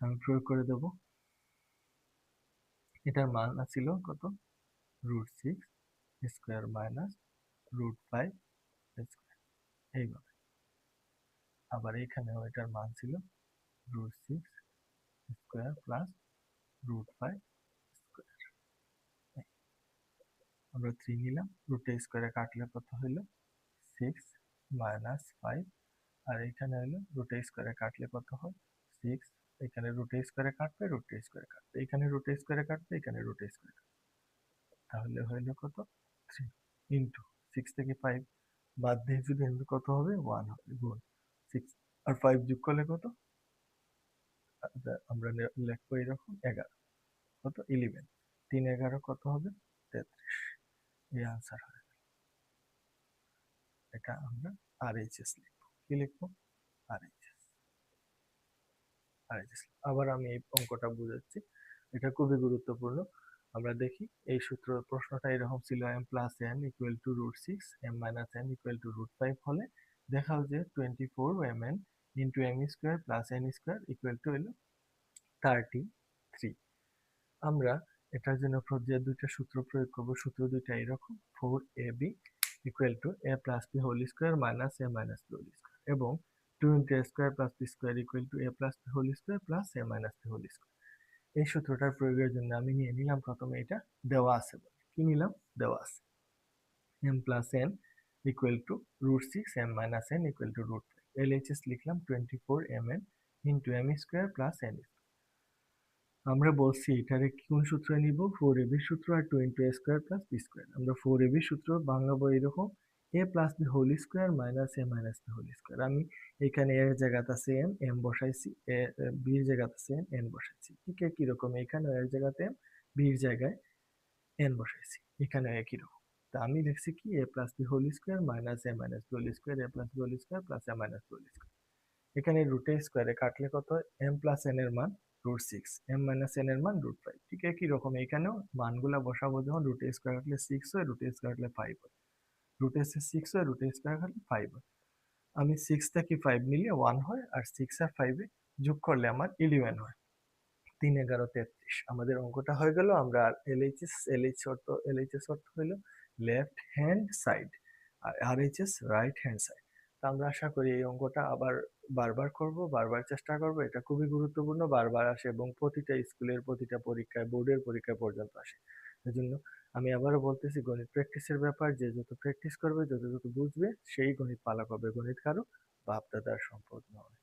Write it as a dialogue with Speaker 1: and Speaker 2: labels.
Speaker 1: আমি প্রয়োগ করে দেব। এটার মান ছিল কত? √6 স্কোয়ার মাইনাস √5 স্কোয়ার, এইভাবে। আবার এখানেও এটার মান ছিল √6 স্কোয়ার প্লাস √5 স্কোয়ার। আমরা 3 নিলাম, রুট স্কোয়ারে কাটলে কত হইল? 6 মাইনাস 5। আর এখানে হলো রুট স্কোয়ারে কাটলে কত হয়? 6। এখানে রুট স্কোয়ারে কাটবে, রুট স্কোয়ারে কাটবে, এখানে রুট স্কোয়ারে কাটবে, এখানে রুট স্কোয়ারে কাটবে, তাহলে হইল কত? 3 ইন্টু 6 থেকে 5 বাদ দিয়ে যদি আমরা কত হবে? 1 হবে, গুণ 6 আর 5 যোগ করলে কত? আমরা লিখবো এরকম 11, কত? 11। 3 11 কত হবে? 33। এই আনসার হয়। এটা আমরা RHS লিখবো। কি লিখবো? RHS। আবার আমি এই অঙ্কটা বুঝাচ্ছি, এটা খুবই গুরুত্বপূর্ণ। আমরা দেখি এই সূত্র প্রশ্নটা এরকম ছিল, m plus n equal to √6, m minus n equal to √5 হলে দেখাও যে 24mn into m square plus n square equal two হলো 33। আমরা এটার জন্য যে দুইটা সূত্র প্রয়োগ করব, সূত্র দুইটা এরকম, 4ab equal to a plus b whole square minus a minus b whole square, এবং 2 into a square plus b square equal to a plus b whole square plus a minus b whole square. এই সূত্রটার প্রয়োগের জন্য আমি নিয়ে নিলাম প্রথমে, এটা দেওয়া আছে বলে কি নিলাম? দেওয়া আছে m plus n equal to √6, m minus n equal to √5। LHS লিখলাম 24mn into m square plus n। আমরা বলছি এটারে কোন সূত্র নিব? 4ab সূত্র আর 2 into a square plus b square. আমরা 4ab সূত্র বাংলাবো এরকম, a plus b whole square minus a minus b whole square. আমি এখানে এর জায়গাতে আছে m বসাইছি, b এর জায়গাতে আছে n বসাইছি। ঠিক একই রকম এখানে এর জায়গাতে m, b এর জায়গায় n বসাইছি, এখানে একই রকম। তা আমি লিখছি কি? a plus b whole square minus a minus b whole square, a plus b whole square plus a minus b whole square. এখানে রুটে স্কোয়ারে কাটলে কত হয়? m প্লাস n এর মান √6, m মাইনাস n এর মান √5। ঠিক একই রকম এখানেও মানগুলা বসাবো, যখন রুটে স্কোয়ার কাটলে 6 হয়, রুটে স্কোয়ার কাটলে 5 হয়, রুটে 6 হয়, রুটে স্কোয়ার কাটলে 5 হয়। আমি 6 থেকে 5 নিলে 1 হয়, আর 6 আর 5 এ যোগ করলে আমার 11 হয়। 3 11 33। আমাদের অঙ্কটা হয়ে গেল। আমরা LHS অর্থ হইল লেফট হ্যান্ড সাইড, আর RHS রাইট হ্যান্ড সাইড। তো আমরা আশা করি এই অঙ্কটা আবার বারবার করব, বারবার চেষ্টা করব। এটা খুবই গুরুত্বপূর্ণ, বারবার আসে এবং প্রতিটা স্কুলের প্রতিটা পরীক্ষায়, বোর্ডের পরীক্ষা পর্যন্ত আসে। এজন্য আমি আবারও বলতেছি, গণিত প্র্যাকটিসের ব্যাপার। যে যত প্র্যাকটিস করবে, যত যত বুঝবে, সেই গণিত পালা করবে। গণিত কারো বাপ দাদার সম্পদ নয়।